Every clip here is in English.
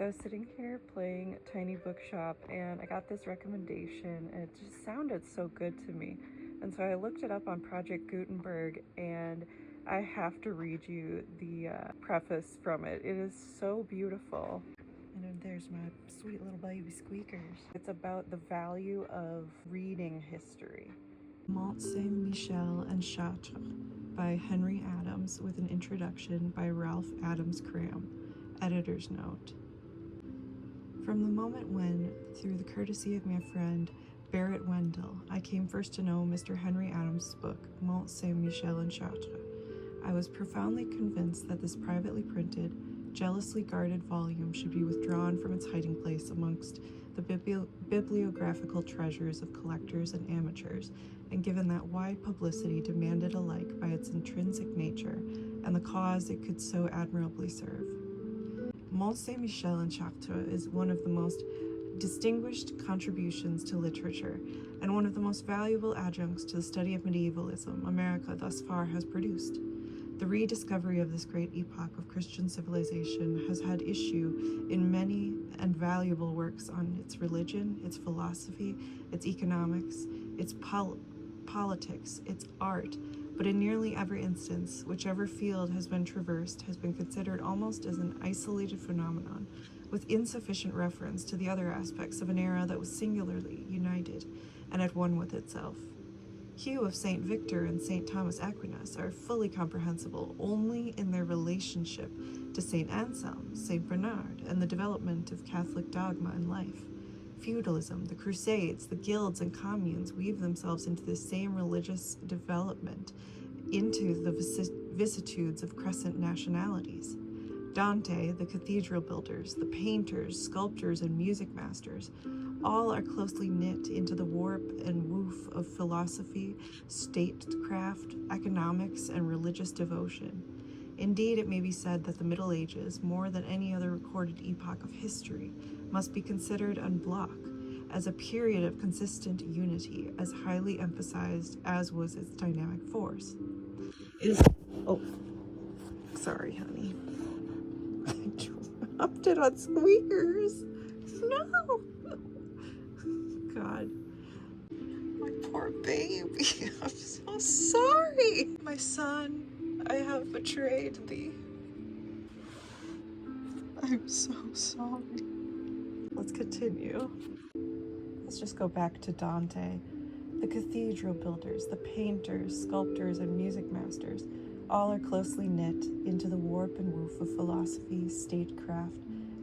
So I was sitting here playing Tiny Bookshop and I got this recommendation and it just sounded so good to me. And so I looked it up on Project Gutenberg and I have to read you the preface from it. It is so beautiful. And there's my sweet little baby squeakers. It's about the value of reading history. Mont-Saint-Michel and Chartres by Henry Adams with an introduction by Ralph Adams Cram. Editor's note. From the moment when, through the courtesy of my friend Barrett Wendell, I came first to know Mr. Henry Adams' book, Mont-Saint-Michel and Chartres, I was profoundly convinced that this privately printed, jealously guarded volume should be withdrawn from its hiding place amongst the bibliographical treasures of collectors and amateurs, and given that wide publicity demanded alike by its intrinsic nature and the cause it could so admirably serve. Mont-Saint-Michel and Chartres is one of the most distinguished contributions to literature and one of the most valuable adjuncts to the study of medievalism America thus far has produced. The rediscovery of this great epoch of Christian civilization has had issue in many and valuable works on its religion, its philosophy, its economics, its politics, its art, but in nearly every instance, whichever field has been traversed has been considered almost as an isolated phenomenon, with insufficient reference to the other aspects of an era that was singularly united and at one with itself. Hugh of St. Victor and St. Thomas Aquinas are fully comprehensible only in their relationship to St. Anselm, St. Bernard, and the development of Catholic dogma and life. Feudalism, the Crusades, the guilds and communes weave themselves into the same religious development, into the vicissitudes of crescent nationalities. Dante, the cathedral builders, the painters, sculptors, and music masters, all are closely knit into the warp and woof of philosophy, statecraft, economics, and religious devotion. Indeed, it may be said that the Middle Ages, more than any other recorded epoch of history, must be considered en bloc, as a period of consistent unity, as highly emphasized as was its dynamic force. Sorry, honey. I dropped it on squeakers. No! God. My poor baby. I'm so sorry. My son, I have betrayed thee. I'm so sorry. Let's continue. Let's just go back to Dante. The cathedral builders, the painters, sculptors, and music masters, all are closely knit into the warp and woof of philosophy, statecraft,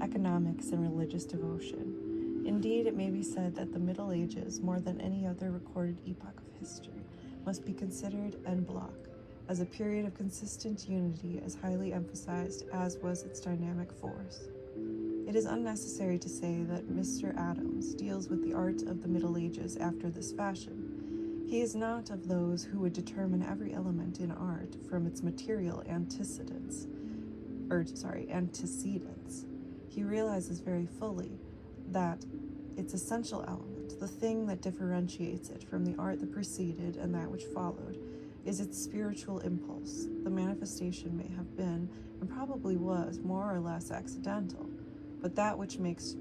economics, and religious devotion. Indeed, it may be said that the Middle Ages, more than any other recorded epoch of history, must be considered en bloc, as a period of consistent unity as highly emphasized as was its dynamic force. It is unnecessary to say that Mr. Adams deals with the art of the Middle Ages after this fashion. He is not of those who would determine every element in art from its material antecedents. He realizes very fully that its essential element, the thing that differentiates it from the art that preceded and that which followed, is its spiritual impulse. The manifestation may have been, and probably was, more or less accidental, but that which makes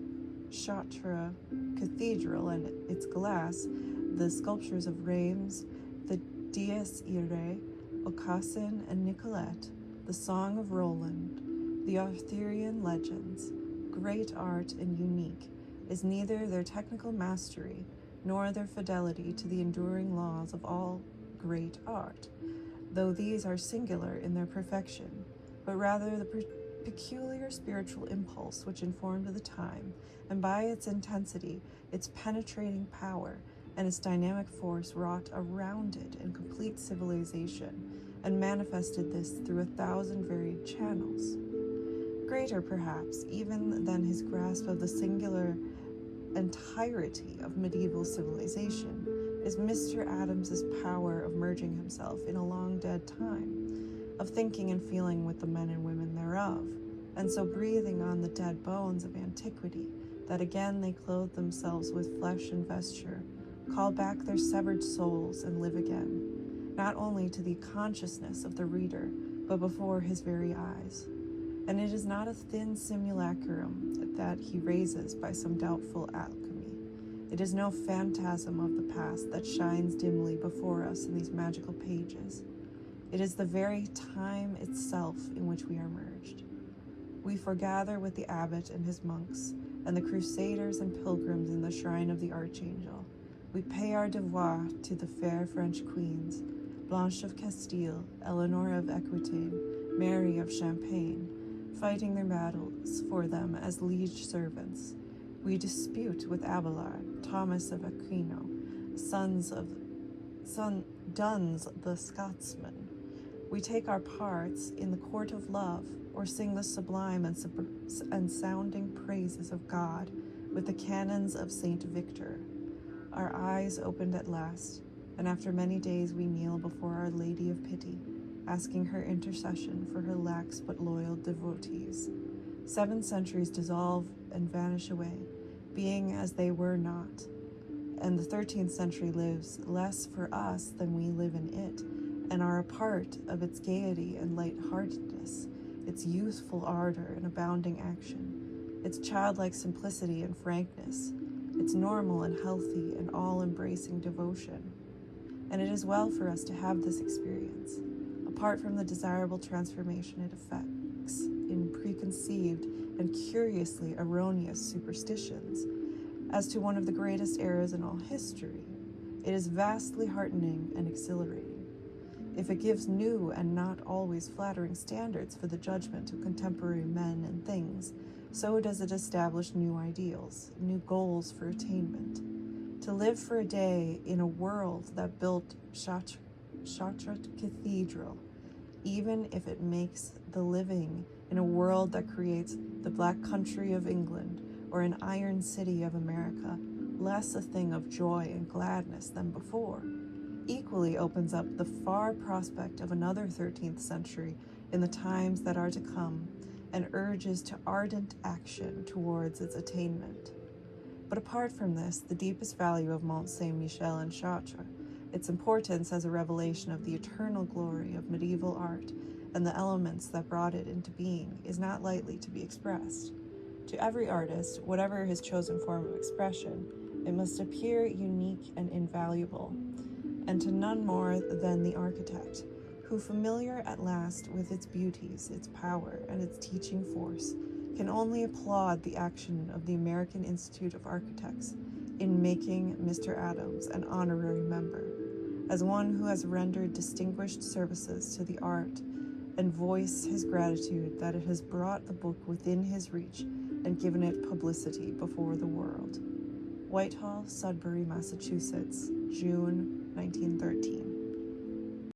Chartres Cathedral and its glass, the sculptures of Reims, the Dies Irae, Aucassin, and Nicolette, the Song of Roland, the Arthurian legends, great art and unique, is neither their technical mastery nor their fidelity to the enduring laws of all great art, though these are singular in their perfection, but rather the peculiar spiritual impulse which informed the time, and by its intensity, its penetrating power, and its dynamic force wrought a rounded and complete civilization, and manifested this through 1,000 varied channels. Greater, perhaps, even than his grasp of the singular entirety of medieval civilization, is Mr. Adams's power of merging himself in a long-dead time, of thinking and feeling with the men and women thereof, and so breathing on the dead bones of antiquity, that again they clothe themselves with flesh and vesture, call back their severed souls, and live again, not only to the consciousness of the reader, but before his very eyes. and it is not a thin simulacrum that he raises by some doubtful alchemy. It is no phantasm of the past that shines dimly before us in these magical pages. It is the very time itself in which we are merged. We foregather with the abbot and his monks, and the crusaders and pilgrims in the shrine of the Archangel. We pay our devoir to the fair French queens, Blanche of Castile, Eleanor of Aquitaine, Mary of Champagne, fighting their battles for them as liege servants. We dispute with Abelard, Thomas of Aquino, Duns the Scotsman. We take our parts in the court of love, or sing the sublime and sounding praises of God with the canons of Saint Victor. Our eyes opened at last, and after many days we kneel before Our Lady of Pity, asking her intercession for her lax but loyal devotees. 7 centuries dissolve and vanish away, being as they were not, and the 13th century lives less for us than we live in it, and are a part of its gaiety and light-heartedness, its youthful ardor and abounding action, its childlike simplicity and frankness, its normal and healthy and all-embracing devotion. And it is well for us to have this experience, apart from the desirable transformation it effects in preconceived and curiously erroneous superstitions, as to one of the greatest errors in all history. It is vastly heartening and exhilarating. If it gives new and not always flattering standards for the judgment of contemporary men and things, so does it establish new ideals, new goals for attainment. To live for a day in a world that built Chartres Cathedral, even if it makes the living in a world that creates the Black Country of England or an Iron City of America less a thing of joy and gladness than before, equally opens up the far prospect of another 13th century in the times that are to come, and urges to ardent action towards its attainment. But apart from this, the deepest value of Mont-Saint-Michel and Chartres, its importance as a revelation of the eternal glory of medieval art and the elements that brought it into being, is not lightly to be expressed. To every artist, whatever his chosen form of expression, it must appear unique and invaluable, and to none more than the architect, who, familiar at last with its beauties, its power, and its teaching force, can only applaud the action of the American Institute of Architects in making Mr. Adams an honorary member, as one who has rendered distinguished services to the art, and voice his gratitude that it has brought the book within his reach and given it publicity before the world. Whitehall, Sudbury, Massachusetts, June 1913.